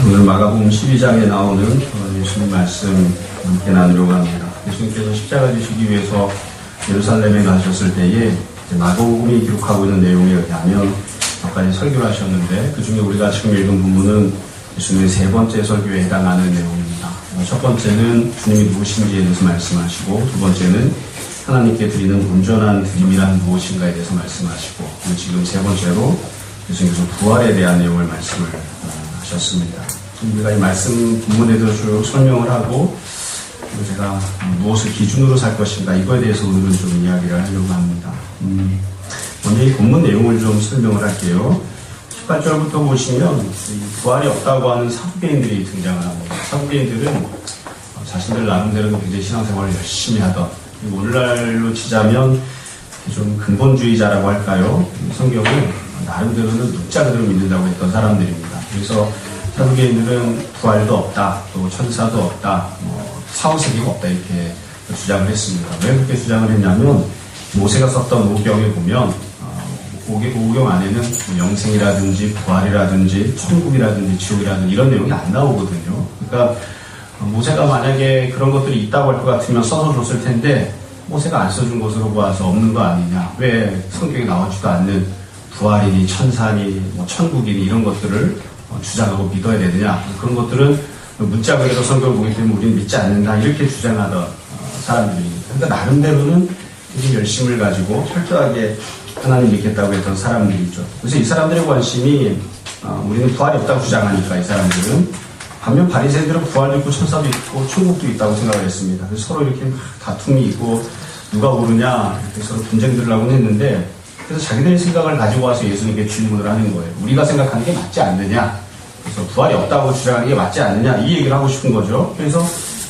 오늘 마가복음 12장에 나오는 예수님 말씀 함께 나누려고 합니다. 예수님께서 십자가 지시기 위해서 예루살렘에 가셨을 때에 마가복음이 기록하고 있는 내용에 의하면 몇 가지 설교를 하셨는데, 그 중에 우리가 지금 읽은 부분은 예수님의 세 번째 설교에 해당하는 내용입니다. 첫 번째는 주님이 누구신지에 대해서 말씀하시고, 두 번째는 하나님께 드리는 온전한 드림이란 무엇인가에 대해서 말씀하시고, 그리고 지금 세 번째로 예수님께서 부활에 대한 내용을 말씀을 하셨습니다. 우리가 이 말씀 본문에 대해서 쭉 설명을 하고, 그리고 제가 무엇을 기준으로 살 것인가, 이거에 대해서 오늘은 좀 이야기를 하려고 합니다. 먼저 이 본문 내용을 좀 설명을 할게요. 18절부터 보시면 부활이 없다고 하는 사두개인들이 등장을 합니다. 사두개인들은 자신들 나름대로 굉장히 신앙생활을 열심히 하던, 그리고 오늘날로 치자면 좀 근본주의자라고 할까요? 성경을 나름대로는 묻자 그대로 믿는다고 했던 사람들입니다. 그래서 사두개인들은 부활도 없다, 또 천사도 없다, 사후세계가 없다, 이렇게 주장을 했습니다. 왜 그렇게 주장을 했냐면, 모세가 썼던 오경에 보면 오경 안에는 영생이라든지 부활이라든지 천국이라든지 지옥이라든지 이런 내용이 안 나오거든요. 그러니까 모세가 만약에 그런 것들이 있다고 할 것 같으면 써서 줬을 텐데, 모세가 안 써준 것으로 보아서 없는 거 아니냐, 왜 성경에 나오지도 않는 부활이니 천사니 천국이니 이런 것들을 주장하고 믿어야 되느냐, 그런 것들은 문자 그대로 성경을 보기 때문에 우리는 믿지 않는다, 이렇게 주장하던 사람들입니다. 그러니까 나름대로는 굉장히 열심을 가지고 철저하게 하나님 믿겠다고 했던 사람들이죠. 그래서 이 사람들의 관심이 우리는 부활이 없다고 주장하니까, 이 사람들은 반면 바리새인들은 부활도 있고 천사도 있고 천국도 있다고 생각을 했습니다. 그래서 서로 이렇게 막 다툼이 있고 누가 오르냐 이렇게 서로 분쟁들을 하곤 했는데, 그래서 자기들의 생각을 가지고 와서 예수님께 질문을 하는 거예요. 우리가 생각하는 게 맞지 않느냐, 그래서 부활이 없다고 주장하는 게 맞지 않느냐, 이 얘기를 하고 싶은 거죠. 그래서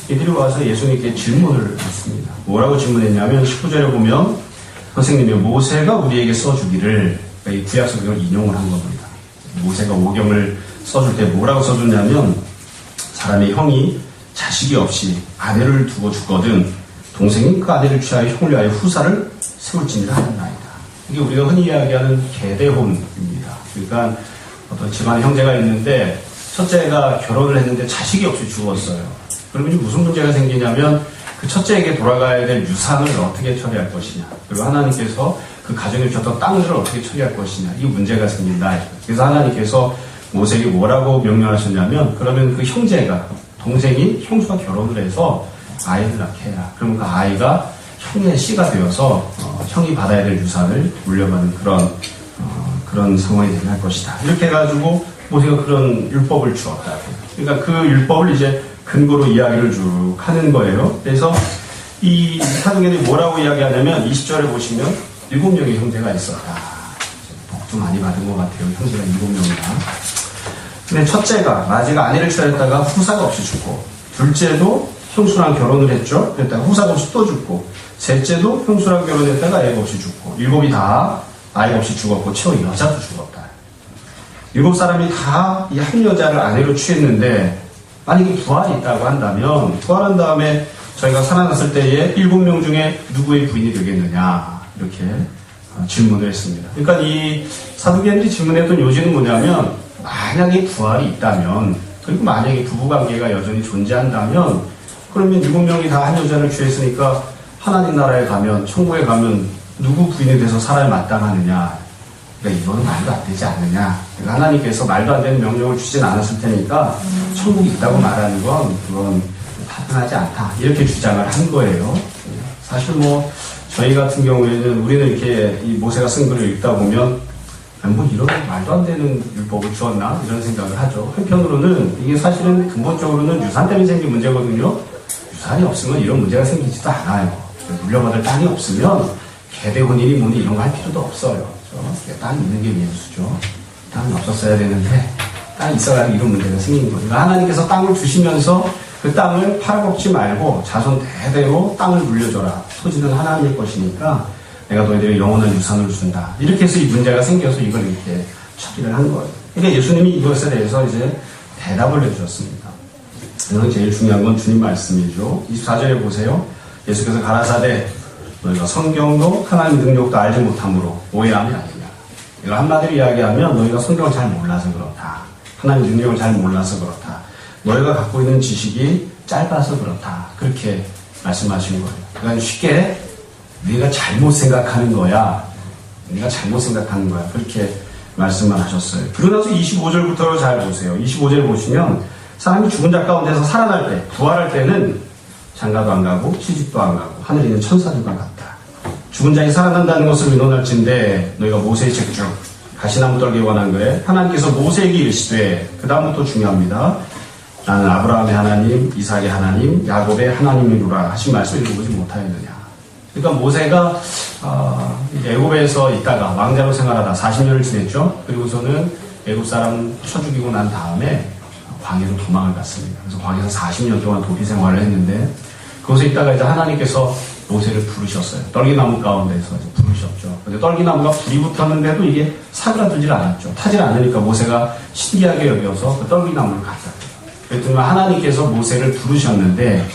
이들이 와서 예수님께 질문을 했습니다. 뭐라고 질문했냐면 19절에 보면, 선생님이 모세가 우리에게 써주기를, 이 구약 성경을 인용을 한 겁니다. 모세가 오경을 써줄 때 뭐라고 써줬냐면, 사람의 형이 자식이 없이 아내를 두고 죽거든 동생이 그 아내를 취하여 형을 위하여 후사를 세울지니라 하였나이다. 이게 우리가 흔히 이야기하는 계대혼입니다. 그러니까 어떤 집안에 형제가 있는데 첫째가 결혼을 했는데 자식이 없이 죽었어요. 그러면 무슨 문제가 생기냐면, 그 첫째에게 돌아가야 될 유산을 어떻게 처리할 것이냐, 그리고 하나님께서 그 가정에 주셨던 땅들을 어떻게 처리할 것이냐, 이 문제가 생긴다. 그래서 하나님께서 모세에게 뭐라고 명령하셨냐면, 그러면 그 형제가, 동생이 형수와 결혼을 해서 아이를 낳게 해라. 그러면 그 아이가 형의 씨가 되어서 형이 받아야 될 유산을 물려받는 그런 상황이 되게 할 것이다. 이렇게 해가지고 모세가 그런 율법을 주었다. 그러니까 그 율법을 이제 근거로 이야기를 쭉 하는 거예요. 그래서 이 사도계들이 뭐라고 이야기하냐면, 20절에 보시면 7명의 형제가 있었다. 복도 많이 받은 것 같아요. 형제가 7명이나. 근데 첫째가 마지가 아내를 취하였다가 후사가 없이 죽고, 둘째도 형수랑 결혼을 했죠. 그랬다가 후사가 없이 또 죽고, 셋째도 형수랑 결혼했다가 애가 없이 죽고, 7이 다 아이가 없이 죽었고, 최후 여자도 죽었다. 7사람이 다 이 한 여자를 아내로 취했는데, 만약에 부활이 있다고 한다면, 부활한 다음에 저희가 살아났을 때에 7명 중에 누구의 부인이 되겠느냐, 이렇게 질문을 했습니다. 그러니까 이 사두개인들이 질문했던 요지는 뭐냐면, 만약에 부활이 있다면, 그리고 만약에 부부관계가 여전히 존재한다면, 그러면 7명이 다 한 여자를 취했으니까 하나님 나라에 가면, 천국에 가면 누구 부인이 돼서 살아야 마땅하느냐, 그러니까 이거는 말도 안 되지 않느냐. 그러니까 하나님께서 말도 안 되는 명령을 주진 않았을 테니까 천국이 있다고 말하는 건 그건 타당하지 않다, 이렇게 주장을 한 거예요. 사실 저희 같은 경우에는 우리는 이렇게 이 모세가 쓴 글을 읽다 보면, 이런 말도 안 되는 율법을 주었나, 이런 생각을 하죠. 한편으로는 이게 사실은 근본적으로는 유산 때문에 생긴 문제거든요. 유산이 없으면 이런 문제가 생기지도 않아요. 물려받을 땅이 없으면 계대혼인이 뭐니 이런 거 할 필요도 없어요. 땅이 있는 게 민수죠. 땅이 없었어야 되는데 땅이 있어야 이런 문제가 생긴 거예요. 하나님께서 땅을 주시면서 그 땅을 팔아먹지 말고 자손 대대로 땅을 물려줘라. 토지는 하나님의 것이니까 내가 너희들에게 영원한 유산을 준다. 이렇게 해서 이 문제가 생겨서 이걸 이렇게 처리를 한 거예요. 그러니까 예수님이 이것에 대해서 이제 대답을 해주셨습니다. 그래서 제일 중요한 건 주님 말씀이죠. 24절에 보세요. 예수께서 가라사대, 너희가 성경도 하나님 능력도 알지 못함으로 오해함이 아니냐. 이걸 한마디로 이야기하면, 너희가 성경을 잘 몰라서 그렇다. 하나님 능력을 잘 몰라서 그렇다. 너희가 갖고 있는 지식이 짧아서 그렇다. 그렇게 말씀하신 거예요. 그러니까 쉽게 네가 잘못 생각하는 거야. 네가 잘못 생각하는 거야. 그렇게 말씀만 하셨어요. 그러고 나서 25절부터 잘 보세요. 25절 보시면 사람이 죽은 자 가운데서 살아날 때, 부활할 때는 장가도 안 가고 시집도 안 가고 하늘에 있는 천사들과 같다. 죽은 자이 살아난다는 것을 의논할진대 너희가 모세의 책 중 가시나무 떨기에 관한 글에 하나님께서 모세에게 이르시되, 그 다음부터 중요합니다. 나는 아브라함의 하나님, 이삭의 하나님, 야곱의 하나님이로라 하신 말씀을 읽어보지 못하였느냐. 그러니까 모세가 애굽에서 있다가 왕자로 생활하다 40년을 지냈죠. 그리고서는 애굽 사람 쳐 죽이고 난 다음에 광야로 도망을 갔습니다. 그래서 광야에서 40년 동안 도피 생활을 했는데, 거기서 있다가 이제 하나님께서 모세를 부르셨어요. 떨기나무 가운데서 부르셨죠. 근데 떨기나무가 불이 붙었는데도 이게 사그라들질 않았죠. 타질 않으니까 모세가 신기하게 여겨서 그 떨기나무를 갖다 줘요. 그랬더니 하나님께서 모세를 부르셨는데,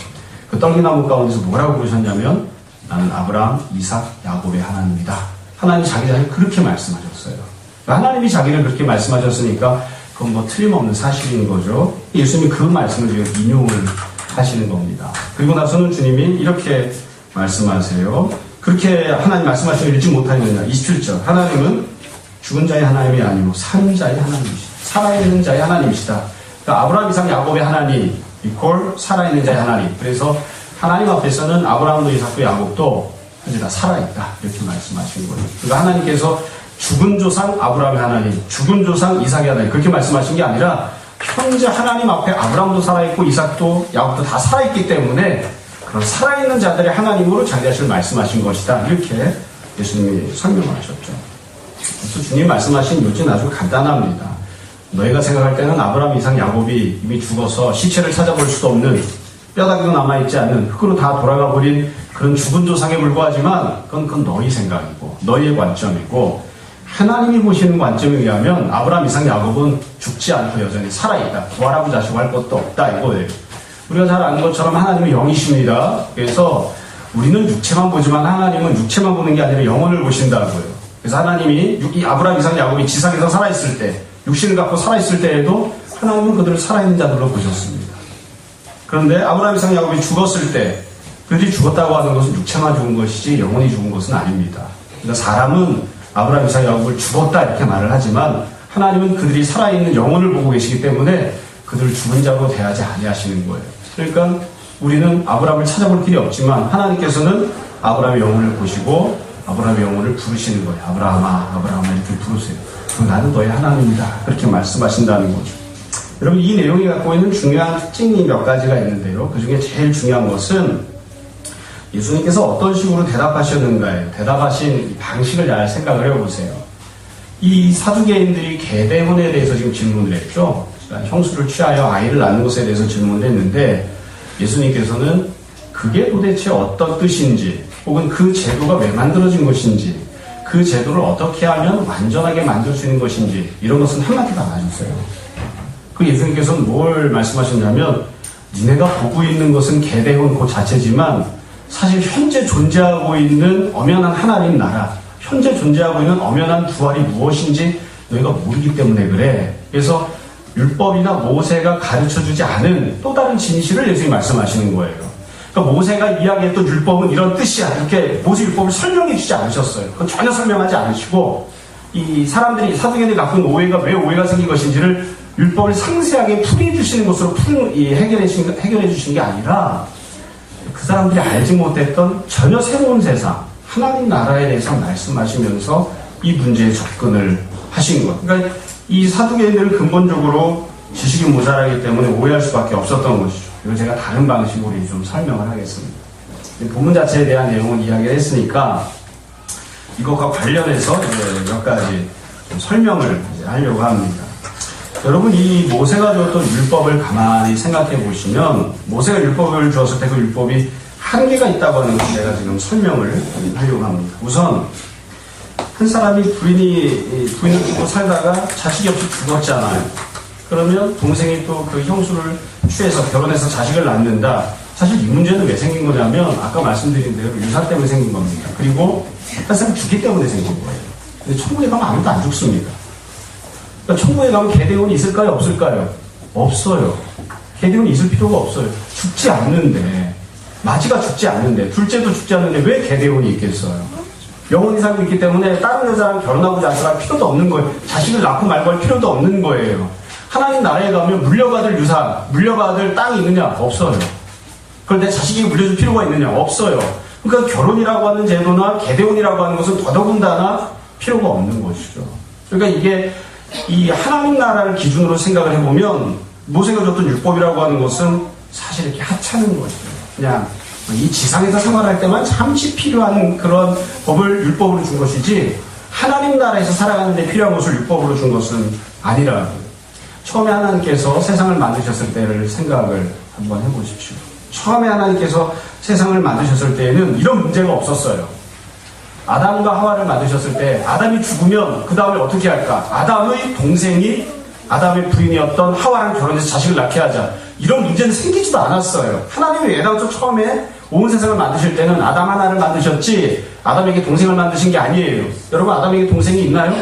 그 떨기나무 가운데서 뭐라고 부르셨냐면, 나는 아브라함, 이삭, 야곱의 하나님이다. 하나님이 자기 자신을 그렇게 말씀하셨어요. 하나님이 자기를 그렇게 말씀하셨으니까 그건 뭐 틀림없는 사실인 거죠. 예수님이 그 말씀을 지금 인용을 하시는 겁니다. 그리고 나서는 주님이 이렇게 말씀하세요. 그렇게 하나님 말씀하시는 걸 읽지 못하느냐. 27절. 하나님은 죽은 자의 하나님이 아니고 사는 자의 하나님이시다. 살아있는 자의 하나님이시다. 그러니까 아브라함, 이삭, 야곱의 하나님 이퀄 살아있는 자의 하나님. 그래서 하나님 앞에서는 아브라함도 이삭도 야곱도 현재 다 살아있다. 이렇게 말씀하시는 거예요. 그러니까 하나님께서 죽은 조상 아브라함의 하나님, 죽은 조상 이삭의 하나님 그렇게 말씀하신 게 아니라 현재 하나님 앞에 아브라함도 살아있고 이삭도 야곱도 다 살아있기 때문에 그런 살아있는 자들의 하나님으로 자기 자신을 말씀하신 것이다. 이렇게 예수님이 설명을 하셨죠. 그래서 주님 말씀하신 요지는 아주 간단합니다. 너희가 생각할 때는 아브라함, 이삭, 야곱이 이미 죽어서 시체를 찾아볼 수도 없는 뼈다귀도 남아있지 않는 흙으로 다 돌아가 버린 그런 죽은 조상에 불과하지만 그건 너희 생각이고 너희의 관점이고, 하나님이 보시는 관점에 의하면 아브라함, 이삭, 야곱은 죽지 않고 여전히 살아있다. 부활하고 자시고 할 것도 없다 이거예요. 우리가 잘 아는 것처럼 하나님은 영이십니다. 그래서 우리는 육체만 보지만 하나님은 육체만 보는 게 아니라 영혼을 보신다고요. 그래서 하나님이 이 아브라함, 이삭, 야곱이 지상에서 살아있을 때, 육신을 갖고 살아있을 때에도 하나님은 그들을 살아있는 자들로 보셨습니다. 그런데 아브라함, 이삭, 야곱이 죽었을 때 그들이 죽었다고 하는 것은 육체만 죽은 것이지 영혼이 죽은 것은 아닙니다. 그러니까 사람은 아브라함, 이삭, 야곱을 죽었다 이렇게 말을 하지만 하나님은 그들이 살아있는 영혼을 보고 계시기 때문에 그들을 죽은 자로 대하지 아니하시는 거예요. 그러니까 우리는 아브라함을 찾아볼 길이 없지만 하나님께서는 아브라함의 영혼을 보시고 아브라함의 영혼을 부르시는 거예요. 아브라함아, 아브라함아 이렇게 부르세요. 그럼 나는 너의 하나님이다. 그렇게 말씀하신다는 거죠. 여러분, 이 내용이 갖고 있는 중요한 특징이 몇 가지가 있는데요. 그 중에 제일 중요한 것은 예수님께서 어떤 식으로 대답하셨는가에 대답하신 방식을 잘 생각을 해보세요. 이 사두개인들이 계대혼에 대해서 지금 질문을 했죠. 그러니까 형수를 취하여 아이를 낳는 것에 대해서 질문을 했는데 예수님께서는 그게 도대체 어떤 뜻인지, 혹은 그 제도가 왜 만들어진 것인지, 그 제도를 어떻게 하면 완전하게 만들 수 있는 것인지, 이런 것은 한마디도 안 하셨어요. 그 예수님께서는 뭘 말씀하셨냐면, 니네가 보고 있는 것은 계대혼 그 자체지만 사실 현재 존재하고 있는 엄연한 하나님 나라, 현재 존재하고 있는 엄연한 부활이 무엇인지 너희가 모르기 때문에 그래. 그래서 율법이나 모세가 가르쳐주지 않은 또 다른 진실을 예수님이 말씀하시는 거예요. 그러니까 모세가 이야기했던 율법은 이런 뜻이야, 이렇게 모세 율법을 설명해 주지 않으셨어요. 그건 전혀 설명하지 않으시고, 이 사람들이, 사두개인들이 갖고 있는 오해가 왜 오해가 생긴 것인지를 율법을 상세하게 풀이해 주시는 것으로 해결해 주시는 게 아니라, 그 사람들이 알지 못했던 전혀 새로운 세상, 하나님 나라에 대해서 말씀하시면서 이 문제에 접근을 하신 것. 그러니까 이 사두개인들은 근본적으로 지식이 모자라기 때문에 오해할 수밖에 없었던 것이죠. 이걸 제가 다른 방식으로 좀 설명을 하겠습니다. 본문 자체에 대한 내용을 이야기를 했으니까 이것과 관련해서 몇 가지 좀 설명을 하려고 합니다. 여러분, 이 모세가 주었던 율법을 가만히 생각해 보시면 모세가 율법을 주었을 때 그 율법이 한계가 있다고 하는 것을 제가 지금 설명을 하려고 합니다. 우선 한 사람이 부인을 두고 살다가 자식이 없이 죽었잖아요. 그러면 동생이 또 그 형수를 취해서 결혼해서 자식을 낳는다. 사실 이 문제는 왜 생긴 거냐면 아까 말씀드린 대로 유산 때문에 생긴 겁니다. 그리고 한 사람이 죽기 때문에 생긴 거예요. 근데 천국에 가면 아무도 안 죽습니다. 그러니까 천국에 가면 게데온이 있을까요? 없을까요? 없어요. 게데온이 있을 필요가 없어요. 죽지 않는데, 마지가 죽지 않는데, 둘째도 죽지 않는데 왜 게데온이 있겠어요? 영원히 살고 있기 때문에 다른 여자랑 결혼하고자 할 필요도 없는 거예요. 자식을 낳고 말고 할 필요도 없는 거예요. 하나님 나라에 가면 물려받을 유산, 물려받을 땅이 있느냐? 없어요. 그런데 자식이 물려줄 필요가 있느냐? 없어요. 그러니까 결혼이라고 하는 제도나 게데온이라고 하는 것은 더더군다나 필요가 없는 것이죠. 그러니까 이게 이 하나님 나라를 기준으로 생각을 해보면 모세가 줬던 율법이라고 하는 것은 사실 이렇게 하찮은 것이죠. 그냥 이 지상에서 생활할 때만 잠시 필요한 그런 법을 율법으로 준 것이지 하나님 나라에서 살아가는 데 필요한 것을 율법으로 준 것은 아니라고요. 처음에 하나님께서 세상을 만드셨을 때를 생각을 한번 해보십시오. 처음에 하나님께서 세상을 만드셨을 때에는 이런 문제가 없었어요. 아담과 하와를 만드셨을 때 아담이 죽으면 그 다음에 어떻게 할까? 아담의 동생이 아담의 부인이었던 하와랑 결혼해서 자식을 낳게 하자. 이런 문제는 생기지도 않았어요. 하나님이 애당초 처음에 온 세상을 만드실 때는 아담 하나를 만드셨지 아담에게 동생을 만드신 게 아니에요. 여러분 아담에게 동생이 있나요?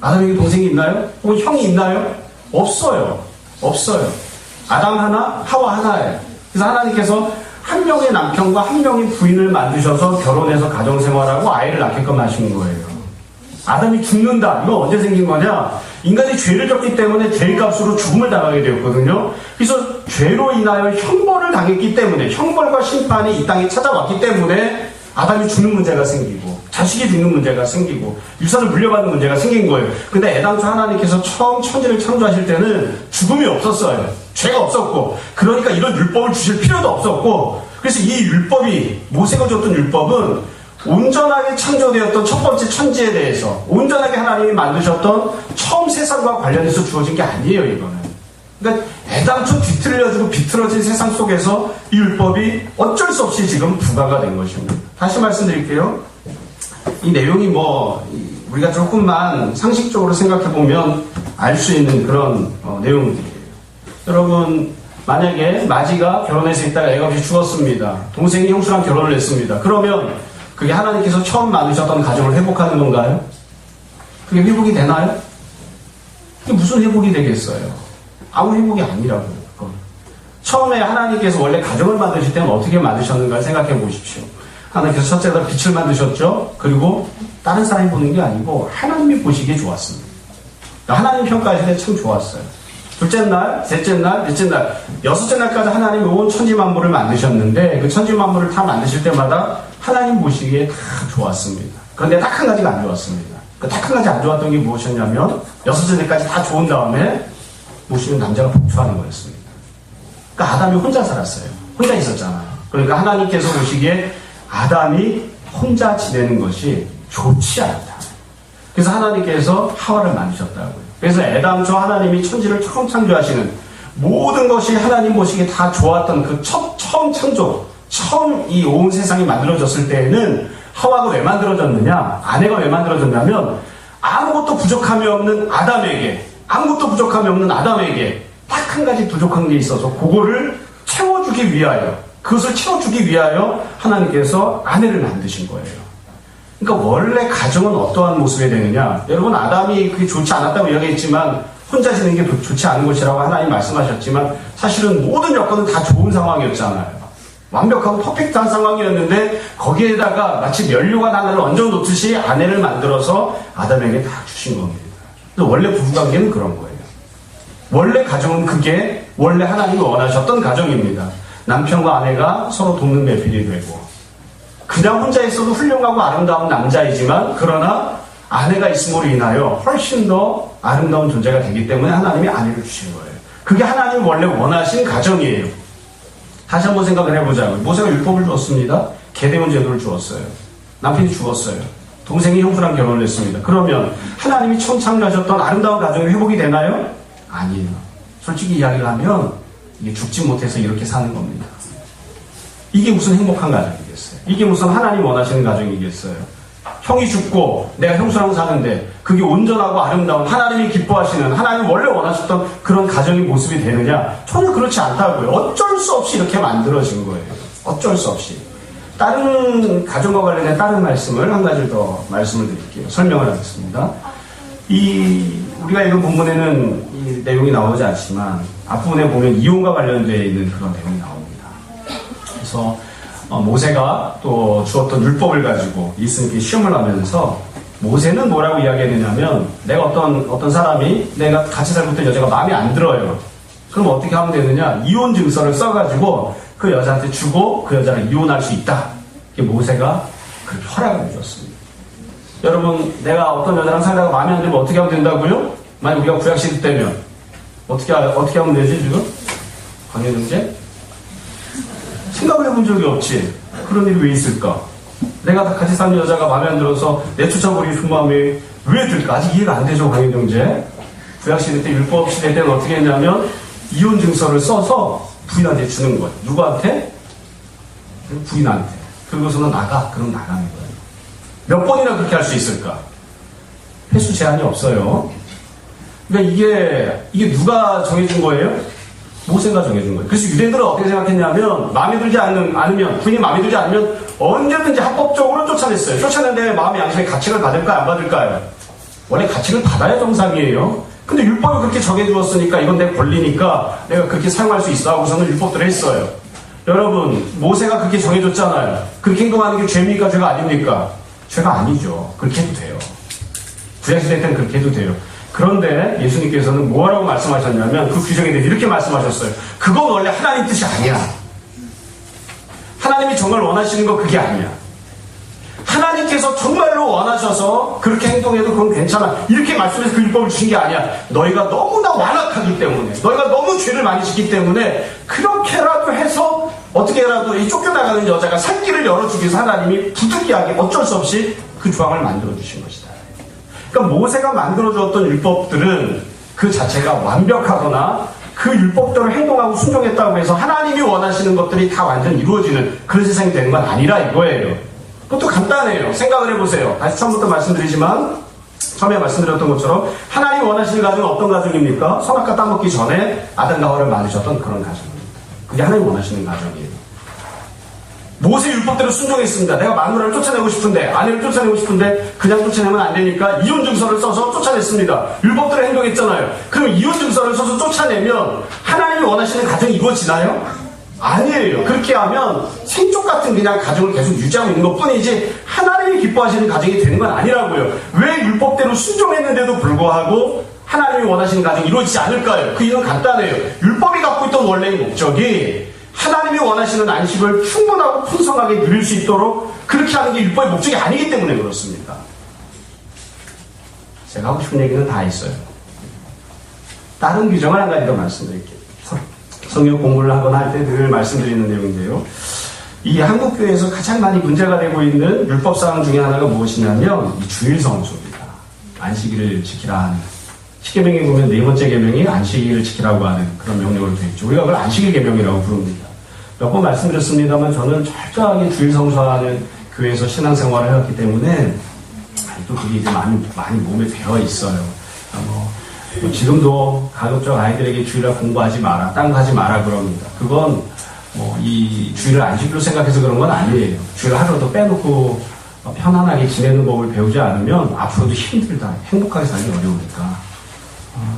아담에게 동생이 있나요? 혹은 형이 있나요? 없어요. 없어요. 아담 하나, 하와 하나예요. 그래서 하나님께서 한 명의 남편과 한 명의 부인을 만드셔서 결혼해서 가정생활하고 아이를 낳게끔 하신 거예요. 아담이 죽는다. 이거 언제 생긴 거냐? 인간이 죄를 졌기 때문에 죄값으로 죽음을 당하게 되었거든요. 그래서 죄로 인하여 형벌을 당했기 때문에 형벌과 심판이 이 땅에 찾아왔기 때문에 아담이 죽는 문제가 생기고 자식이 죽는 문제가 생기고 유산을 물려받는 문제가 생긴 거예요. 근데 애당초 하나님께서 처음 천지를 창조하실 때는 죽음이 없었어요. 죄가 없었고 그러니까 이런 율법을 주실 필요도 없었고 그래서 이 율법이 모세가 줬던 율법은 온전하게 창조되었던 첫 번째 천지에 대해서 온전하게 하나님이 만드셨던 처음 세상과 관련해서 주어진 게 아니에요. 이거는. 그러니까 애당초 뒤틀려지고 비틀어진 세상 속에서 이 율법이 어쩔 수 없이 지금 부과가 된 것입니다. 다시 말씀드릴게요. 이 내용이 우리가 조금만 상식적으로 생각해보면 알 수 있는 그런 내용들이에요. 여러분 만약에 마지가 결혼해서 있다가 애가 없이 죽었습니다. 동생이 형수랑 결혼을 했습니다. 그러면 그게 하나님께서 처음 만드셨던 가정을 회복하는 건가요? 그게 회복이 되나요? 그게 무슨 회복이 되겠어요? 아무 회복이 아니라고요. 처음에 하나님께서 원래 가정을 만드실 때는 어떻게 만드셨는가 생각해 보십시오. 하나님께서 첫째로 빛을 만드셨죠. 그리고 다른 사람이 보는 게 아니고 하나님이 보시기에 좋았습니다. 하나님 평가하실 때 참 좋았어요. 둘째 날, 셋째 날, 넷째 날, 여섯째 날까지 하나님이 온 천지만물을 만드셨는데 그 천지만물을 다 만드실 때마다 하나님 보시기에 다 좋았습니다. 그런데 딱 한 가지가 안 좋았습니다. 그 딱 한 가지 안 좋았던 게 무엇이었냐면 여섯째 날까지 다 좋은 다음에 모시는 남자가 복주하는 거였습니다. 그러니까 아담이 혼자 살았어요. 혼자 있었잖아요. 그러니까 하나님께서 보시기에 아담이 혼자 지내는 것이 좋지 않다. 그래서 하나님께서 하와를 만드셨다고요. 그래서 애당초 하나님이 천지를 처음 창조하시는 모든 것이 하나님 보시기에 다 좋았던 그 처음 창조, 처음 이 온 세상이 만들어졌을 때에는 하와가 왜 만들어졌느냐? 아내가 왜 만들어졌냐면 아무것도 부족함이 없는 아담에게 딱 한 가지 부족한 게 있어서 그거를 채워주기 위하여 그것을 채워주기 위하여 하나님께서 아내를 만드신 거예요. 그러니까 원래 가정은 어떠한 모습이 되느냐? 여러분 아담이 그게 좋지 않았다고 이야기했지만 혼자 지내는 게 좋지 않은 것이라고 하나님 말씀하셨지만 사실은 모든 여건은 다 좋은 상황이었잖아요. 완벽하고 퍼펙트한 상황이었는데 거기에다가 마치 면류관 하나를 얹어놓듯이 아내를 만들어서 아담에게 다 주신 겁니다. 원래 부부관계는 그런 거예요. 원래 가정은 그게 원래 하나님이 원하셨던 가정입니다. 남편과 아내가 서로 돕는 배필이 되고 그냥 혼자 있어도 훌륭하고 아름다운 남자이지만 그러나 아내가 있음으로 인하여 훨씬 더 아름다운 존재가 되기 때문에 하나님이 아내를 주신 거예요. 그게 하나님이 원래 원하신 가정이에요. 다시 한번 생각을 해보자고요. 모세가 율법을 주었습니다. 게데온 제도를 주었어요. 남편이 죽었어요. 동생이 형수랑 결혼을 했습니다. 그러면 하나님이 처음 창조하셨던 아름다운 가정이 회복이 되나요? 아니에요. 솔직히 이야기를 하면 이게 죽지 못해서 이렇게 사는 겁니다. 이게 무슨 행복한 가정이겠어요? 이게 무슨 하나님 원하시는 가정이겠어요? 형이 죽고 내가 형수랑 사는데 그게 온전하고 아름다운 하나님이 기뻐하시는 하나님이 원래 원하셨던 그런 가정의 모습이 되느냐? 전혀 그렇지 않다고요. 어쩔 수 없이 이렇게 만들어진 거예요. 어쩔 수 없이. 다른 가정과 관련된 다른 말씀을 한 가지 더 말씀을 드릴게요. 설명을 하겠습니다. 우리가 읽은 본문에는 이 내용이 나오지 않지만 앞부분에 보면 이혼과 관련되어 있는 그런 내용이 나옵니다. 그래서 모세가 또 주었던 율법을 가지고 예수님께 시험을 하면서 모세는 뭐라고 이야기했느냐면 내가 어떤 사람이 내가 같이 살고 있던 여자가 마음에 안 들어요. 그럼 어떻게 하면 되느냐? 이혼 증서를 써가지고 그 여자한테 주고 그 여자를 이혼할 수 있다. 이게 모세가 그렇게 허락을 해줬습니다. 여러분, 내가 어떤 여자랑 살다가 마음에 안 들면 어떻게 하면 된다고요? 만약 우리가 구약시대 때면 어떻게 하면 되지 지금? 강현영제? 생각을 해본 적이 없지. 그런 일이 왜 있을까? 내가 같이 사는 여자가 마음에 안 들어서 내쫓아버리고 싶은 마음이 왜 들까? 아직 이해가 안 되죠, 강현영제? 구약시대 때, 율법시대 때는 어떻게 했냐면 이혼 증서를 써서 부인한테 주는 거예요. 누구한테? 부인한테. 그러고서는 나가. 그럼 나가는 거예요. 몇 번이나 그렇게 할 수 있을까? 횟수 제한이 없어요. 그러니까 이게 누가 정해준 거예요? 모세가 정해준 거예요. 그래서 유대인들은 어떻게 생각했냐면 마음에 들지 않으면 부인이 마음에 들지 않으면 언제든지 합법적으로 쫓아냈어요. 쫓아낸데 마음의 양심의 가책을 받을까요? 안 받을까요? 원래 가책을 받아야 정상이에요. 근데 율법을 그렇게 정해주었으니까 이건 내 권리니까 내가 그렇게 사용할 수 있어 하고서는 율법들을 했어요. 여러분, 모세가 그렇게 정해줬잖아요. 그렇게 행동하는 게 죄입니까? 죄가 아닙니까? 죄가 아니죠. 그렇게 해도 돼요. 구약시대 때는 그렇게 해도 돼요. 그런데 예수님께서는 뭐라고 말씀하셨냐면 그 규정에 대해 이렇게 말씀하셨어요. 그건 원래 하나님 뜻이 아니야. 하나님이 정말 원하시는 거 그게 아니야. 하나님께서 정말로 원하셔서 그렇게 행동해도 그건 괜찮아. 이렇게 말씀해서 그 율법을 주신 게 아니야. 너희가 너무나 완악하기 때문에, 너희가 너무 죄를 많이 짓기 때문에 그렇게라도 해서 어떻게라도 이 쫓겨나가는 여자가 살 길을 열어주기 위해서 하나님이 부득이하게 어쩔 수 없이 그 조항을 만들어주신 것이다. 그러니까 모세가 만들어주었던 율법들은 그 자체가 완벽하거나 그 율법대로 행동하고 순종했다고 해서 하나님이 원하시는 것들이 다 완전 이루어지는 그런 세상이 되는 건 아니라 이거예요. 그것도 간단해요. 생각을 해보세요. 다시 처음부터 말씀드리지만 처음에 말씀드렸던 것처럼 하나님이 원하시는 가정은 어떤 가정입니까? 선악과 따먹기 전에 아담과 하와를 만드셨던 그런 가정입니다. 그게 하나님이 원하시는 가정이에요. 모세 율법대로 순종했습니다. 내가 마누라를 쫓아내고 싶은데, 아내를 쫓아내고 싶은데 그냥 쫓아내면 안 되니까 이혼 증서를 써서 쫓아냈습니다. 율법대로 행동했잖아요. 그럼 이혼 증서를 써서 쫓아내면 하나님이 원하시는 가정이 이루어지나요? 아니에요. 그렇게 하면 생쪽 같은 그냥 가정을 계속 유지하고 있는 것뿐이지 하나님이 기뻐하시는 가정이 되는 건 아니라고요. 왜 율법대로 순종했는데도 불구하고 하나님이 원하시는 가정이 이루어지지 않을까요? 그 이유는 간단해요. 율법이 갖고 있던 원래의 목적이 하나님이 원하시는 안식을 충분하고 풍성하게 누릴 수 있도록 그렇게 하는 게 율법의 목적이 아니기 때문에 그렇습니다. 제가 하고 싶은 얘기는 다 했어요. 다른 규정을 한 가지 더 말씀드릴게요. 성경 공부를 하거나 할 때 늘 말씀드리는 내용인데요. 이 한국교회에서 가장 많이 문제가 되고 있는 율법사항 중에 하나가 무엇이냐면 이 주일 성수입니다. 안식일을 지키라 하는. 십계명에 보면 네 번째 계명이 안식일을 지키라고 하는 그런 명령으로 되어 있죠. 우리가 그걸 안식일 계명이라고 부릅니다. 몇 번 말씀드렸습니다만 저는 철저하게 주일 성수하는 교회에서 신앙생활을 해왔기 때문에 또 그게 이제 많이 몸에 배어 있어요. 지금도 가급적 아이들에게 주일날 공부하지 마라, 딴 거 하지 마라 그럽니다. 그건 이 주일을 안식일로 생각해서 그런 건 아니에요. 주일을 하루 더 빼놓고 편안하게 지내는 법을 배우지 않으면 앞으로도 힘들다, 행복하게 살기 어려우니까.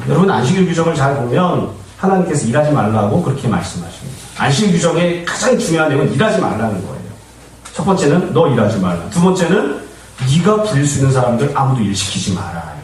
여러분 안식일 규정을 잘 보면 하나님께서 일하지 말라고 그렇게 말씀하십니다. 안식일 규정의 가장 중요한 내용은 일하지 말라는 거예요. 첫 번째는 너 일하지 말라. 두 번째는 네가 부릴 수 있는 사람들 아무도 일 시키지 마라.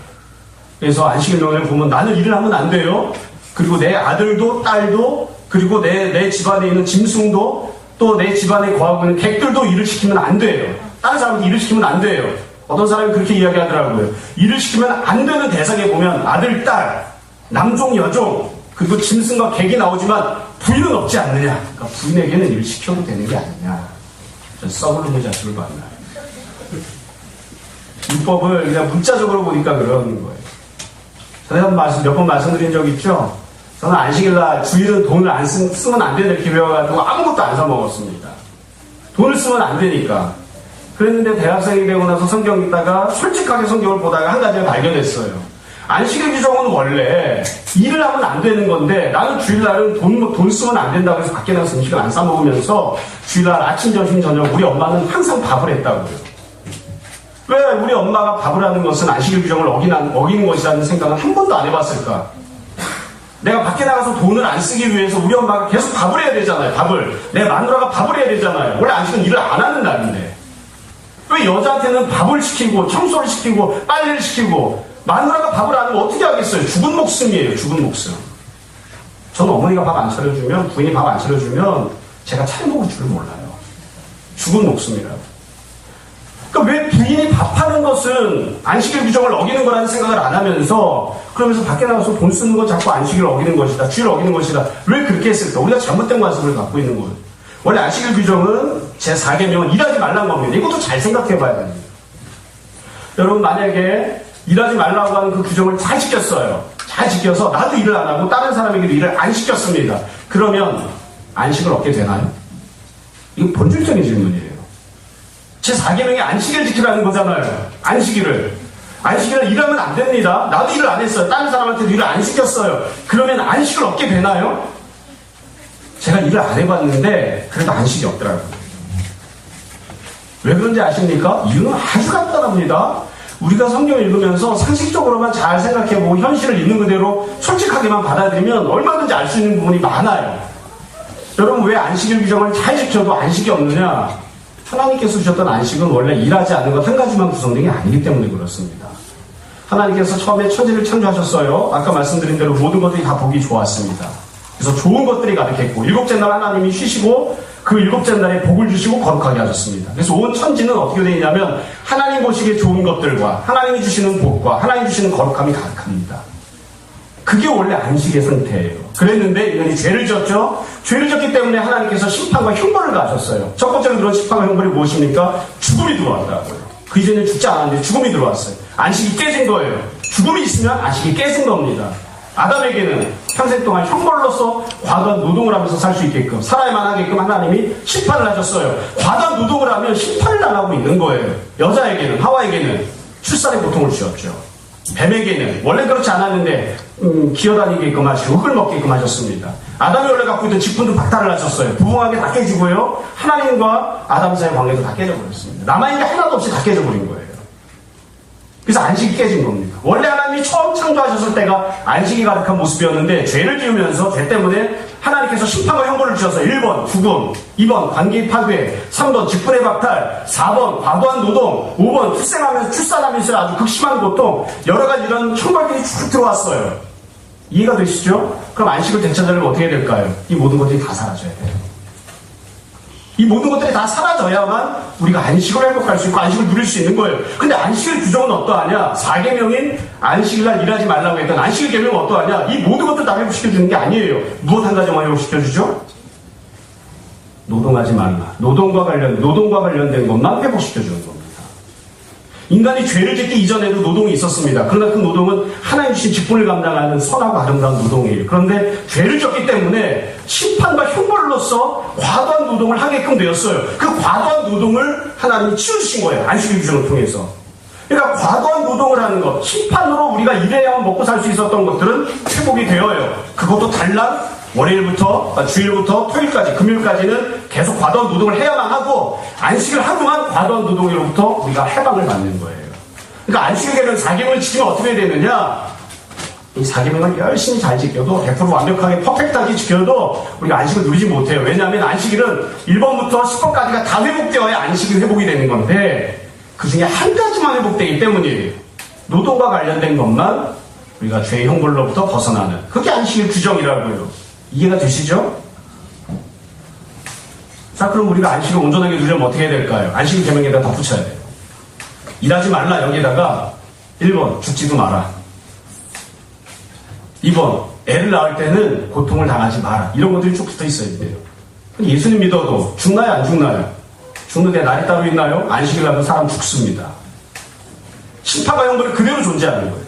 그래서 안식일 명령을 보면 나는 일을 하면 안 돼요. 그리고 내 아들도 딸도 그리고 내 집안에 있는 짐승도 또 내 집안에 거하고 있는 객들도 일을 시키면 안 돼요. 다른 사람한테 일을 시키면 안 돼요. 어떤 사람이 그렇게 이야기하더라고요. 일을 시키면 안 되는 대상에 보면 아들, 딸, 남종, 여종 그리고 짐승과 객이 나오지만 부인은 없지 않느냐. 그러니까 부인에게는 일을 시켜도 되는 게 아니냐. 전 썩을 자식을 봤나요. 율법을 그냥 문자적으로 보니까 그러는 거예요. 제가 몇 번 말씀드린 적 있죠? 저는 안식일날 주일은 돈을 안 쓰면 안 되는 이렇게 배워가지고 아무것도 안 사먹었습니다. 돈을 쓰면 안 되니까. 그랬는데 대학생이 되고 나서 성경 읽다가 솔직하게 성경을 보다가 한 가지를 발견했어요. 안식일 규정은 원래 일을 하면 안 되는 건데 나는 주일날은 돈 쓰면 안 된다고 해서 밖에 나가서 음식을 안 사 먹으면서 주일날 아침, 점심, 저녁 우리 엄마는 항상 밥을 했다고요. 왜 우리 엄마가 밥을 하는 것은 안식일 규정을 어기는 것이라는 생각은 한 번도 안 해봤을까? 내가 밖에 나가서 돈을 안 쓰기 위해서 우리 엄마가 계속 밥을 해야 되잖아요. 밥을. 내 마누라가 밥을 해야 되잖아요. 원래 안식은 일을 안 하는 날인데. 왜 여자한테는 밥을 시키고 청소를 시키고 빨래를 시키고 마누라가 밥을 안 하면 어떻게 하겠어요? 죽은 목숨이에요. 죽은 목숨. 저는 어머니가 밥 안 차려주면, 부인이 밥 안 차려주면 제가 차려 먹을 줄 몰라요. 죽은 목숨이라고. 그러니까 왜 부인이 밥하는 것은 안식일 규정을 어기는 거라는 생각을 안 하면서 그러면서 밖에 나가서 돈 쓰는 건 자꾸 안식일을 어기는 것이다. 주일을 어기는 것이다. 왜 그렇게 했을까? 우리가 잘못된 관습을 갖고 있는 거예요. 원래 안식일 규정은 제4계명은 일하지 말라는 겁니다. 이것도 잘 생각해 봐야 됩니다. 여러분 만약에 일하지 말라고 하는 그 규정을 잘 지켰어요. 잘 지켜서 나도 일을 안 하고 다른 사람에게도 일을 안 시켰습니다. 그러면 안식을 얻게 되나요? 이거 본질적인 질문이에요. 제4계명이 안식일을 지키라는 거잖아요. 안식일을 일하면 안 됩니다. 나도 일을 안 했어요. 다른 사람한테도 일을 안 시켰어요. 그러면 안식을 얻게 되나요? 제가 일을 안 해봤는데 그래도 안식이 없더라고요. 왜 그런지 아십니까? 이유는 아주 간단합니다. 우리가 성경 읽으면서 상식적으로만 잘 생각해보고 현실을 있는 그대로 솔직하게만 받아들이면 얼마든지 알 수 있는 부분이 많아요. 여러분 왜 안식일 규정을 잘 지켜도 안식이 없느냐? 하나님께서 주셨던 안식은 원래 일하지 않는 것 한 가지만 구성된 게 아니기 때문에 그렇습니다. 하나님께서 처음에 천지를 창조하셨어요. 아까 말씀드린 대로 모든 것들이 다 보기 좋았습니다. 그래서 좋은 것들이 가득했고 일곱째 날 하나님이 쉬시고 그 일곱째 날에 복을 주시고 거룩하게 하셨습니다. 그래서 온 천지는 어떻게 되어 있냐면 하나님 보시기에 좋은 것들과 하나님이 주시는 복과 하나님 주시는 거룩함이 가득합니다. 그게 원래 안식의 상태예요. 그랬는데 인간이 죄를 지었죠. 죄를 지었기 때문에 하나님께서 심판과 형벌을 가하셨어요. 첫 번째로 들어온 심판과 형벌이 무엇입니까? 죽음이 들어왔다고요. 그 이전에 죽지 않았는데 죽음이 들어왔어요. 안식이 깨진 거예요. 죽음이 있으면 안식이 깨진 겁니다. 아담에게는 평생 동안 형벌로서 과도한 노동을 하면서 살 수 있게끔 살아야만 하게끔 하나님이 심판을 하셨어요. 과도한 노동을 하면 심판을 당하고 있는 거예요. 여자에게는 하와에게는 출산의 고통을 주셨죠. 뱀에게는 원래 그렇지 않았는데 기어다니게끔 하시고 흙을 먹게끔 하셨습니다. 아담이 원래 갖고 있던 직분도 박탈을 하셨어요. 부부관계 다 깨지고요. 하나님과 아담 사이의 관계도 다 깨져버렸습니다. 남아있는 게 하나도 없이 다 깨져버린 거예요. 그래서 안식이 깨진 겁니다. 원래 하나님이 처음 창조하셨을 때가 안식이 가득한 모습이었는데 죄를 지으면서 죄 때문에 하나님께서 심판과 형벌을 주셔서 1번 죽음, 2번 관계 파괴, 3번 직분의 박탈, 4번 과도한 노동, 5번 출산하면서 아주 극심한 고통, 여러 가지 이런 형벌들이 쭉 들어왔어요. 이해가 되시죠? 그럼 안식을 되찾으려면 어떻게 될까요? 이 모든 것들이 다 사라져야 돼요. 이 모든 것들이 다 사라져야만 우리가 안식을 회복할 수 있고 안식을 누릴 수 있는 거예요. 근데 안식의 규정은 어떠하냐? 4계명인 안식일날 일하지 말라고 했던 안식의 계명은 어떠하냐? 이 모든 것들 다 회복시켜주는 게 아니에요. 무엇 한 가지만 회복시켜주죠? 노동하지 말라. 노동과 관련된 것만 회복시켜주는 겁니다. 인간이 죄를 짓기 이전에도 노동이 있었습니다. 그러나 그 노동은 하나님 주신 직분을 감당하는 선하고 아름다운 노동이에요. 그런데 죄를 졌기 때문에 심판과 형벌로서 과도한 노동을 하게끔 되었어요. 그 과도한 노동을 하나님이 치워주신 거예요. 안식일 규정을 통해서. 그러니까 과도한 노동을 하는 것, 심판으로 우리가 일해야만 먹고 살 수 있었던 것들은 회복이 되어요. 그것도 달랑 월요일부터 주일부터 토요일까지 금요일까지는 계속 과도한 노동을 해야만 하고 안식을 하루만 과도한 노동으로부터 우리가 해방을 받는 거예요. 그러니까 안식을 계명 4계명을 지키면 어떻게 되느냐? 이 4계명을 열심히 잘 지켜도 100% 완벽하게 퍼펙트하게 지켜도 우리가 안식을 누리지 못해요. 왜냐하면 안식일은 1번부터 10번까지가 다 회복되어야 안식이 회복이 되는 건데 그 중에 한 가지만 회복되기 때문이에요. 노동과 관련된 것만 우리가 죄의 형벌로부터 벗어나는 그게 안식일 규정이라고요. 이해가 되시죠? 자, 그럼 우리가 안식을 온전하게 누리려면 어떻게 해야 될까요? 안식일 계명에다 덧붙여야 돼요. 일하지 말라 여기다가 1번 죽지도 마라. 2번 애를 낳을 때는 고통을 당하지 마라. 이런 것들이 쭉 붙어 있어야 돼요. 예수님 믿어도 죽나요 안 죽나요? 죽는데 날이 따로 있나요? 안식일 하면 사람 죽습니다. 심판과 형벌이 그대로 존재하는 거예요.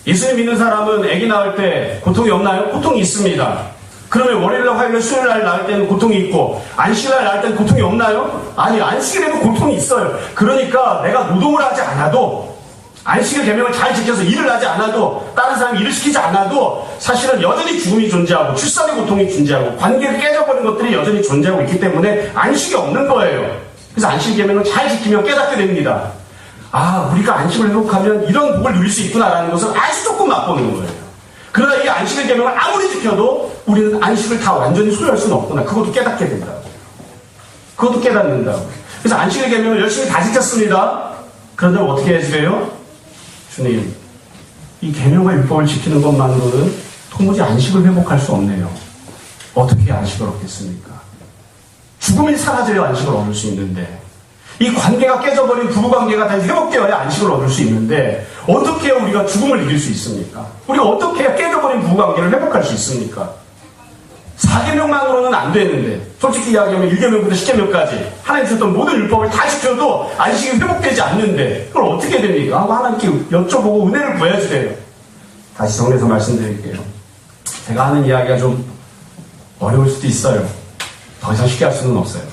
예수님 믿는 사람은 아기 낳을 때 고통이 없나요? 고통이 있습니다. 그러면 월요일날, 화요일날, 수요일날 낳을 때는 고통이 있고 안식일날 낳을 때는 고통이 없나요? 아니, 안식일에도 고통이 있어요. 그러니까 내가 노동을 하지 않아도 안식일 계명을 잘 지켜서 일을 하지 않아도 다른 사람이 일을 시키지 않아도 사실은 여전히 죽음이 존재하고 출산의 고통이 존재하고 관계를 깨져버린 것들이 여전히 존재하고 있기 때문에 안식이 없는 거예요. 그래서 안식일 계명을 잘 지키면 깨닫게 됩니다. 우리가 안식을 회복하면 이런 복을 누릴 수 있구나라는 것을 아주 조금 맛보는 거예요. 그러나 이 안식의 계명을 아무리 지켜도 우리는 안식을 다 완전히 소유할 수는 없구나. 그것도 깨닫게 된다고. 그것도 깨닫는다고. 그래서 안식의 계명을 열심히 다 지켰습니다. 그런데 어떻게 해야 돼요? 주님, 이 계명과 율법을 지키는 것만으로는 도무지 안식을 회복할 수 없네요. 어떻게 안식을 얻겠습니까? 죽음이 사라져야 안식을 얻을 수 있는데, 이 관계가 깨져버린 부부관계가 다시 회복되어야 안식을 얻을 수 있는데, 어떻게 해야 우리가 죽음을 이길 수 있습니까? 우리가 어떻게 해야 깨져버린 부부관계를 회복할 수 있습니까? 4계명만으로는 안 되는데, 솔직히 이야기하면 1계명부터 10계명까지 하나님 주셨던 모든 율법을 다 지켜도 안식이 회복되지 않는데 그걸 어떻게 됩니까? 하고 하나님께 여쭤보고 은혜를 구해야지 돼요. 다시 정리해서 말씀드릴게요. 제가 하는 이야기가 좀 어려울 수도 있어요. 더 이상 쉽게 할 수는 없어요.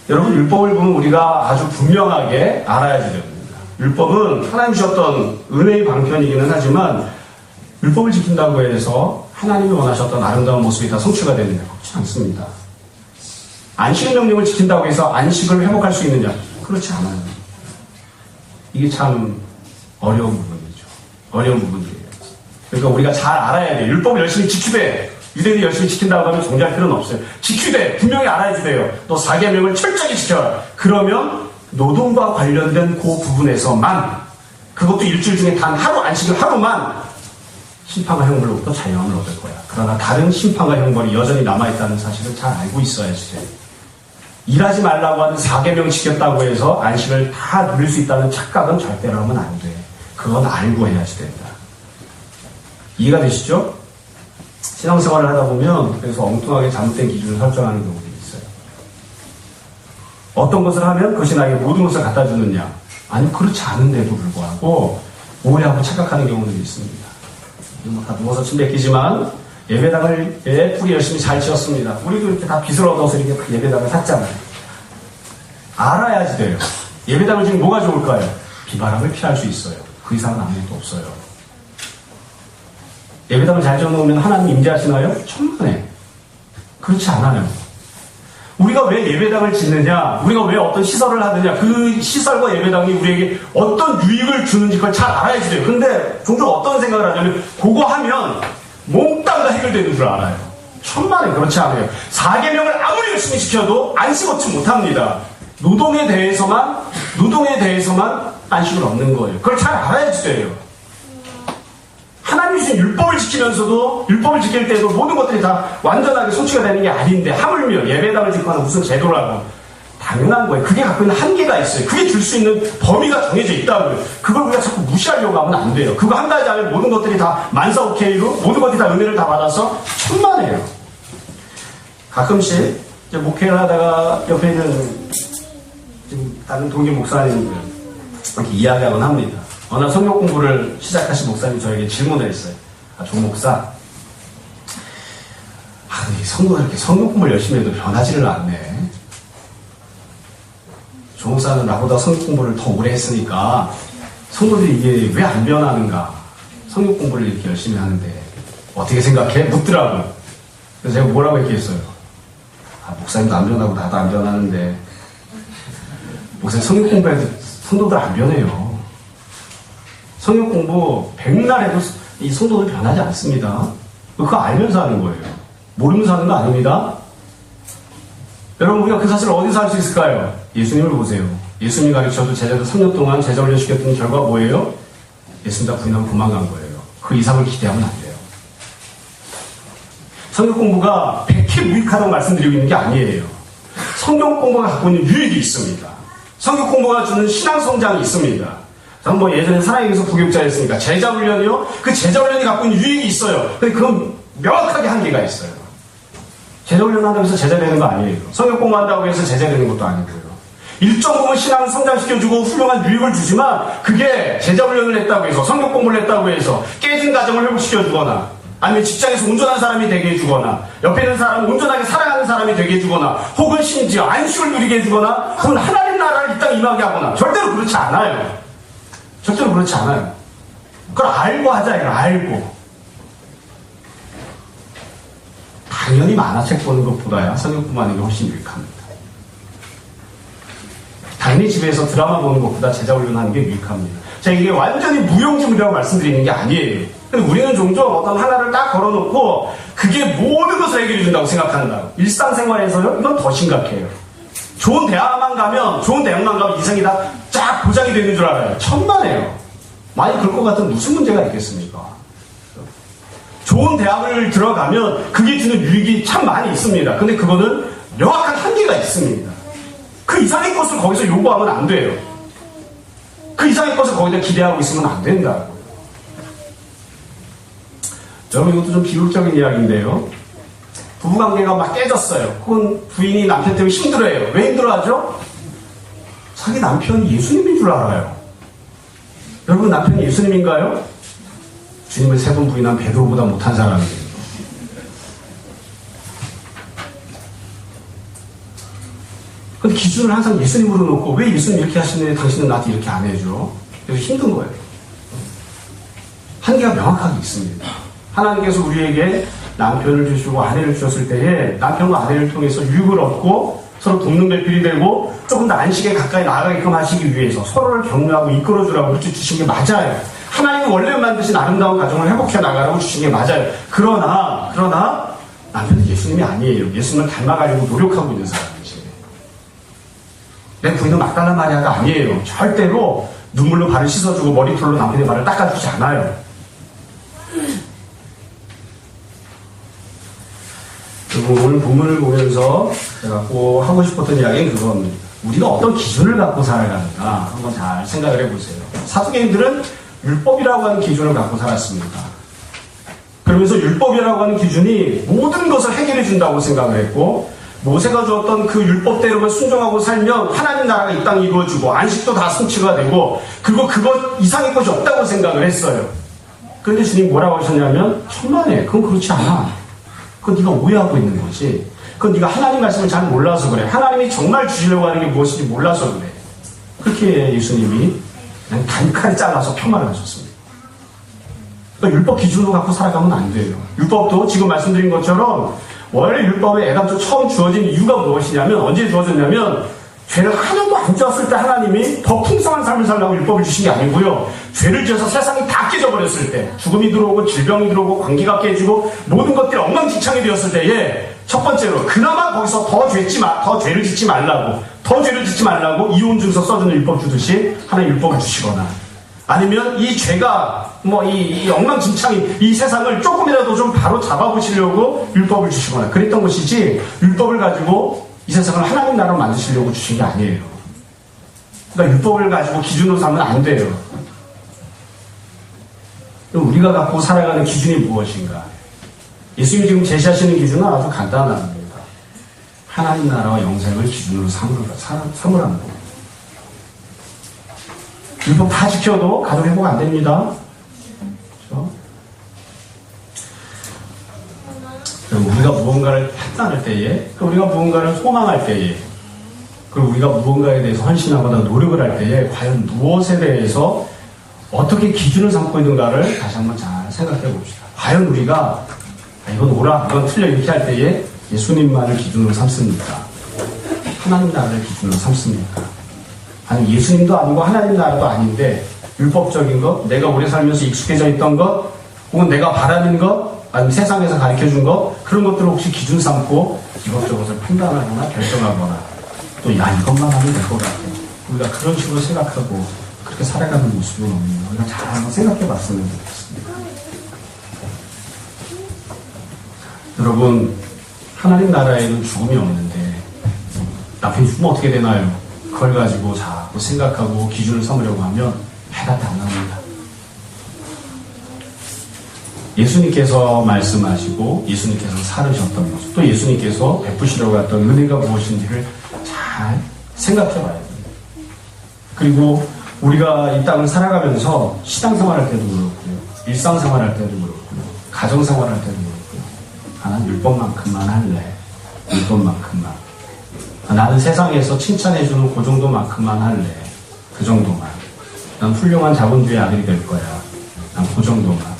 여러분, 율법을 보면 우리가 아주 분명하게 알아야지 됩니다. 율법은 하나님 주셨던 은혜의 방편이기는 하지만 율법을 지킨다고 해서 하나님이 원하셨던 아름다운 모습이 다 성취가 되느냐? 그렇지 않습니다. 안식 명령을 지킨다고 해서 안식을 회복할 수 있느냐? 그렇지 않아요. 이게 참 어려운 부분이죠. 어려운 부분이에요. 그러니까 우리가 잘 알아야 돼요. 율법을 열심히 지키되, 유대인이 열심히 지킨다고 하면 정지할 필요는 없어요. 지키되 분명히 알아야지 돼요. 또 4계명을 철저히 지켜라. 그러면 노동과 관련된 그 부분에서만, 그것도 일주일 중에 단 하루 안식을 하루만 심판과 형벌로부터 자유함을 얻을 거야. 그러나 다른 심판과 형벌이 여전히 남아있다는 사실을 잘 알고 있어야지 돼요. 일하지 말라고 하는 4계명 지켰다고 해서 안식을 다 누릴 수 있다는 착각은 절대로 하면 안 돼. 그건 알고 해야지 된다. 이해가 되시죠? 신앙생활을 하다 보면 그래서 엉뚱하게 잘못된 기준을 설정하는 경우들이 있어요. 어떤 것을 하면 그것이 나에게 모든 것을 갖다 주느냐? 아니, 그렇지 않은데도 불구하고 오해하고 착각하는 경우들이 있습니다. 다 누워서 침대 끼지만 예배당을 예쁘게 열심히 잘 지었습니다. 우리도 이렇게 다 빚을 얻어서 이렇게 예배당을 샀잖아요. 알아야지 돼요. 예배당을 지금 뭐가 좋을까요? 비바람을 피할 수 있어요. 그 이상은 아무것도 없어요. 예배당을 잘 지어놓으면 하나님 임재하시나요? 천만에. 그렇지 않아요. 우리가 왜 예배당을 짓느냐, 우리가 왜 어떤 시설을 하느냐, 그 시설과 예배당이 우리에게 어떤 유익을 주는지 그걸 잘 알아야지 돼요. 근데 종종 어떤 생각을 하냐면 그거 하면 몽땅 다 해결되는 줄 알아요. 천만에 그렇지 않아요. 4계명을 아무리 열심히 지켜도 안식 얻지 못합니다. 노동에 대해서만 안식을 얻는 거예요. 그걸 잘 알아야지 돼요. 하나님이 주신 율법을 지키면서도, 율법을 지킬 때도 모든 것들이 다 완전하게 성취가 되는 게 아닌데, 하물며 예배당을 짓거나 무슨 제도라고. 당연한 거예요. 그게 갖고 있는 한계가 있어요. 그게 줄 수 있는 범위가 정해져 있다고요. 그걸 우리가 자꾸 무시하려고 하면 안 돼요. 그거 한 가지 하면 모든 것들이 다 만사오케이로, 모든 것들이 다 은혜를 다 받아서 천만에요. 가끔씩 이제 목회를 하다가 옆에 있는 지금 다른 동기 목사님들 이렇게 이야기하곤 합니다. 어느 날 성경 공부를 시작하신 목사님이 저에게 질문을 했어요. 조 목사, 이 성도가 이렇게 성경 공부를 열심히 해도 변하지를 않네. 조 목사는 나보다 성경 공부를 더 오래 했으니까 성도들이 이게 왜 안 변하는가? 성경 공부를 이렇게 열심히 하는데 어떻게 생각해? 묻더라고요. 그래서 제가 뭐라고 얘기했어요? 목사님도 안 변하고 나도 안 변하는데 목사님 성경 공부해도 성도들 안 변해요. 성경 공부 백날 해도 이 성도들 변하지 않습니다. 그거 알면서 하는 거예요. 모르면서 하는 거 아닙니다. 여러분, 우리가 그 사실을 어디서 알 수 있을까요? 예수님을 보세요. 예수님 가르쳐도 제자들 3년 동안 제자 훈련 시켰던 결과 뭐예요? 예수님 다 부인하고 도망간 거예요. 그 이상을 기대하면 안 돼요. 성경 공부가 백해 무익하다고 말씀드리고 있는 게 아니에요. 성경 공부가 갖고 있는 유익이 있습니다. 성경 공부가 주는 신앙 성장이 있습니다. 저는 뭐 예전에 사랑에게서 부교육자였으니까 제자 훈련이요? 그 제자 훈련이 갖고 있는 유익이 있어요. 근데 그건 명확하게 한계가 있어요. 제자 훈련한다고 해서 제자 되는 거 아니에요. 성경 공부한다고 해서 제자 되는 것도 아니고요. 일정 부분 신앙을 성장시켜주고 훌륭한 유익을 주지만 그게 제자 훈련을 했다고 해서 성경 공부를 했다고 해서 깨진 가정을 회복시켜주거나 아니면 직장에서 온전한 사람이 되게 해주거나 옆에 있는 사람을 온전하게 사랑하는 사람이 되게 해주거나 혹은 심지어 안식을 누리게 해주거나 혹은 하나님 나라를 이 땅에 임하게 하거나 절대로 그렇지 않아요. 절대로 그렇지 않아요. 그걸 알고 하자, 이걸 알고. 당연히 만화책 보는 것보다야 성경 공부하는 게 훨씬 유익합니다. 당연히 집에서 드라마 보는 것보다 제자 훈련하는 게 유익합니다. 자, 이게 완전히 무용지물이라고 말씀드리는 게 아니에요. 근데 우리는 종종 어떤 하나를 딱 걸어놓고 그게 모든 것을 해결해 준다고 생각한다고. 일상생활에서요, 이건 더 심각해요. 좋은 대학만 가면, 좋은 대학만 가면 인생이 다 쫙 보장이 되는 줄 알아요. 천만에요. 많이 그럴 것 같으면 무슨 문제가 있겠습니까? 좋은 대학을 들어가면 그게 주는 유익이 참 많이 있습니다. 근데 그거는 명확한 한계가 있습니다. 그 이상의 것을 거기서 요구하면 안 돼요. 그 이상의 것을 거기다 기대하고 있으면 안 된다고요. 여러분, 이것도 좀 비극적인 이야기인데요. 부부관계가 막 깨졌어요. 혹은 부인이 남편 때문에 힘들어해요. 왜 힘들어하죠? 자기 남편이 예수님인 줄 알아요. 여러분, 남편이 예수님인가요? 주님을 세 번 부인한 베드로보다 못한 사람이에요. 근데 기준을 항상 예수님으로 놓고 왜 예수님 이렇게 하시는데 당신은 나한테 이렇게 안 해줘? 그래서 힘든 거예요. 한계가 명확하게 있습니다. 하나님께서 우리에게 남편을 주시고 아내를 주셨을 때에 남편과 아내를 통해서 유익을 얻고 서로 돕는 배필이 되고 조금 더 안식에 가까이 나아가게끔 하시기 위해서 서로를 격려하고 이끌어주라고 그렇게 주신 게 맞아요. 하나님이 원래 만드신 아름다운 가정을 회복해 나가라고 주신 게 맞아요. 그러나 남편은 예수님이 아니에요. 예수님을 닮아가려고 노력하고 있는 사람이지. 내 부인은 막달라 마리아가 아니에요. 절대로 눈물로 발을 씻어주고 머리털로 남편의 발을 닦아주지 않아요. 그리고 오늘 본문을 보면서 제가 꼭 하고 싶었던 이야기는 그겁니다. 우리가 어떤 기준을 갖고 살아가는가 한번 잘 생각을 해보세요. 사두개인들은 율법이라고 하는 기준을 갖고 살았습니다. 그러면서 율법이라고 하는 기준이 모든 것을 해결해 준다고 생각을 했고, 모세가 주었던 그 율법대로만 순종하고 살면 하나님 나라가 이 땅에 이루어지고 안식도 다 성취가 되고, 그리고 그것 이상의 것이 없다고 생각을 했어요. 그런데 주님 뭐라고 하셨냐면, 천만에 그건 그렇지 않아. 그건 네가 오해하고 있는 거지. 그건 네가 하나님 말씀을 잘 몰라서 그래. 하나님이 정말 주시려고 하는 게 무엇인지 몰라서 그래. 그렇게 예수님이 그냥 단칼에 잘라서 폄하를 하셨습니다. 그러니까 율법 기준으로 갖고 살아가면 안 돼요. 율법도 지금 말씀드린 것처럼 원래 율법에 애당초 처음 주어진 이유가 무엇이냐면, 언제 주어졌냐면 죄를 하나도 안 지었을 때 하나님이 더 풍성한 삶을 살라고 율법을 주신 게 아니고요. 죄를 지어서 세상이 다 깨져버렸을 때, 죽음이 들어오고 질병이 들어오고 관계가 깨지고 모든 것들이 엉망진창이 되었을 때에 첫 번째로 그나마 거기서 더 죄를 짓지 말라고 이혼 증서 써주는 율법 주듯이 하나의 율법을 주시거나, 아니면 이 죄가 이 엉망진창이 이 세상을 조금이라도 좀 바로 잡아보시려고 율법을 주시거나 그랬던 것이지, 율법을 가지고 이 세상을 하나님 나라로 만드시려고 주신 게 아니에요. 그러니까 율법을 가지고 기준으로 삼으면 안 돼요. 그럼 우리가 갖고 살아가는 기준이 무엇인가? 예수님이 지금 제시하시는 기준은 아주 간단합니다. 하나님 나라와 영생을 기준으로 삼으라는 겁니다. 율법 다 지켜도 가족 회복 안 됩니다. 그렇죠? 우리가 무언가를 판단할 때에, 우리가 무언가를 소망할 때에, 그리고 우리가 무언가에 대해서 헌신하거나 노력을 할 때에 과연 무엇에 대해서 어떻게 기준을 삼고 있는가를 다시 한번 잘 생각해 봅시다. 과연 우리가 이건 옳아, 이건 틀려 이렇게 할 때에 예수님만을 기준으로 삼습니까? 하나님 나라를 기준으로 삼습니까? 아니, 예수님도 아니고 하나님 나라도 아닌데 율법적인 것, 내가 오래 살면서 익숙해져 있던 것, 혹은 내가 바라는 것, 아니면 세상에서 가르쳐준 것, 그런 것들을 혹시 기준 삼고 이것저것을 판단하거나 결정하거나, 또 이것만 하면 될 것 같아. 우리가 그런 식으로 생각하고 그렇게 살아가는 모습은 없네요. 우리가 잘 한번 생각해 봤으면 좋겠습니다. 여러분, 하나님 나라에는 죽음이 없는데 남편이 죽으면 어떻게 되나요? 그걸 가지고 자꾸 생각하고 기준을 삼으려고 하면 해답이 안 나옵니다. 예수님께서 말씀하시고 예수님께서 살으셨던 모습, 또 예수님께서 베푸시려고 했던 은혜가 무엇인지를 잘 생각해 봐야 됩니다. 그리고 우리가 이 땅을 살아가면서 신앙생활할 때도 그렇고요, 일상생활할 때도 그렇고요, 가정생활할 때도 그렇고요, 나는 율법만큼만 할래. 율법만큼만. 나는 세상에서 칭찬해주는 그 정도만큼만 할래. 그 정도만. 난 훌륭한 자본주의 아들이 될 거야. 난 그 정도만.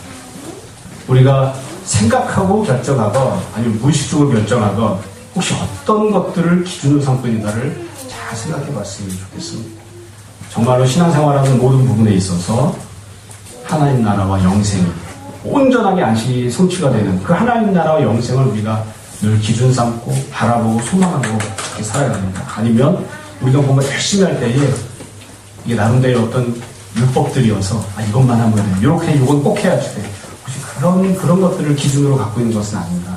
우리가 생각하고 결정하건 아니면 무의식적으로 결정하건 혹시 어떤 것들을 기준으로 삼고 있는가를 잘 생각해 봤으면 좋겠습니다. 정말로 신앙생활하는 모든 부분에 있어서 하나님 나라와 영생이 온전하게 안식이 성취가 되는 그 하나님 나라와 영생을 우리가 늘 기준 삼고 바라보고 소망하고 그렇게 살아야 됩니다. 아니면 우리가 뭔가 열심히 할 때에 이게 나름대로 어떤 율법들이어서 이것만 하면 돼. 이렇게 이건 꼭 해야지 돼. 혹시 그런 것들을 기준으로 갖고 있는 것은 아닌가.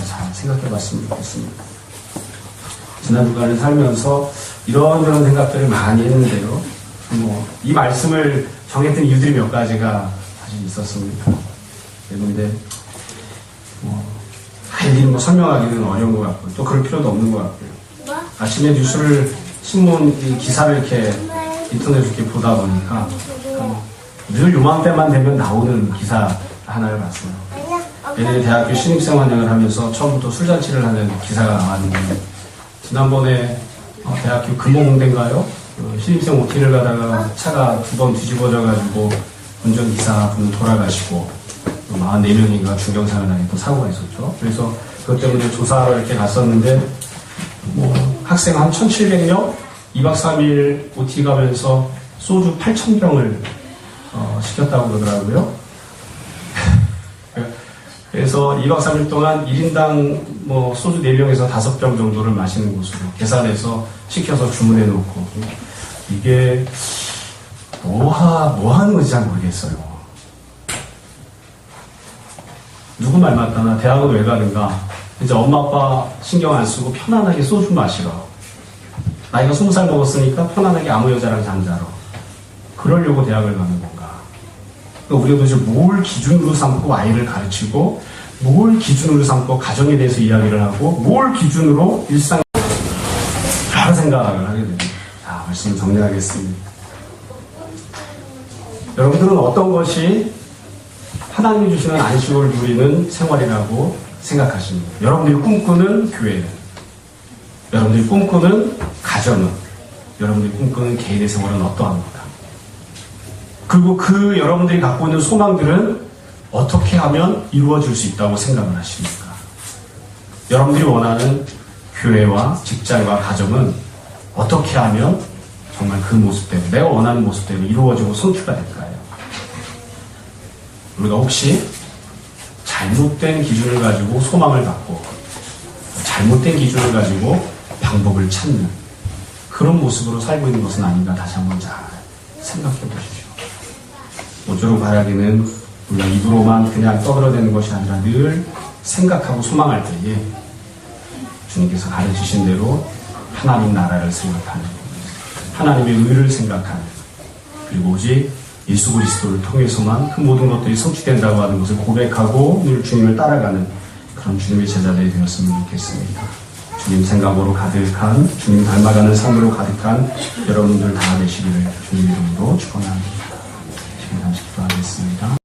잘 생각해 봤으면 좋겠습니다. 지난 주간을 살면서 이런저런 생각들을 많이 했는데요. 이 말씀을 정했던 이유들이 몇 가지가 사실 있었습니다. 그런데 일일이 설명하기는 어려운 것 같고 또 그럴 필요도 없는 것 같고요. 아침에 뉴스를 신문 기사를 이렇게 인터넷에 이렇게 보다 보니까 늘 요맘때만 되면 나오는 기사 하나를 봤어요. 예전에 대학교 신입생 환영을 하면서 처음부터 술잔치를 하는 기사가 나왔는데 지난번에 대학교 금호공대인가요? 신입생 OT를 가다가 차가 2번 뒤집어져가지고 운전기사 분 돌아가시고 44명인가 중경사를 당해 또 사고가 있었죠. 그래서 그것 때문에 조사하러 이렇게 갔었는데 학생 한 1,700명 2박 3일 OT 가면서 소주 8,000병을 시켰다고 그러더라고요. 그래서 2박 3일 동안 1인당 소주 4병에서 5병 정도를 마시는 것으로 계산해서 시켜서 주문해 놓고 이게 뭐 하는 건지 잘 모르겠어요. 누구 말 맞다나 대학은 왜 가는가? 이제 엄마 아빠 신경 안 쓰고 편안하게 소주 마시러. 나이가 20살 먹었으니까 편안하게 아무 여자랑 잠자러. 그러려고 대학을 가는 건가? 그러니까 우리가 도대체 뭘 기준으로 삼고 아이를 가르치고 뭘 기준으로 삼고 가정에 대해서 이야기를 하고 뭘 기준으로 일상 여러 생각을 하게 됩니다. 자, 말씀을 정리하겠습니다. 여러분들은 어떤 것이 하나님이 주시는 안식을 누리는 생활이라고 생각하십니다. 여러분들이 꿈꾸는 교회는, 여러분들이 꿈꾸는 가정은, 여러분들이 꿈꾸는 개인의 생활은 어떠합니까? 그리고 그 여러분들이 갖고 있는 소망들은 어떻게 하면 이루어질 수 있다고 생각을 하십니까? 여러분들이 원하는 교회와 직장과 가정은 어떻게 하면 정말 그 모습대로, 내가 원하는 모습대로 이루어지고 성취가 될까요? 우리가 혹시 잘못된 기준을 가지고 소망을 갖고 잘못된 기준을 가지고 방법을 찾는 그런 모습으로 살고 있는 것은 아닌가 다시 한번 잘 생각해 보십시오. 모쪼록 바라기는 우리가 입으로만 그냥 떠들어대는 것이 아니라 늘 생각하고 소망할 때에 주님께서 가르치신 대로 하나님 나라를 생각하는, 하나님의 의를 생각하는, 그리고 오직 예수 그리스도를 통해서만 그 모든 것들이 성취된다고 하는 것을 고백하고 늘 주님을 따라가는 그런 주님의 제자들이 되었으면 좋겠습니다. 주님 생각으로 가득한, 주님 닮아가는 삶으로 가득한 여러분들 다 되시기를 주님 이름으로 축원합니다. 지금 잠시 기도하겠습니다.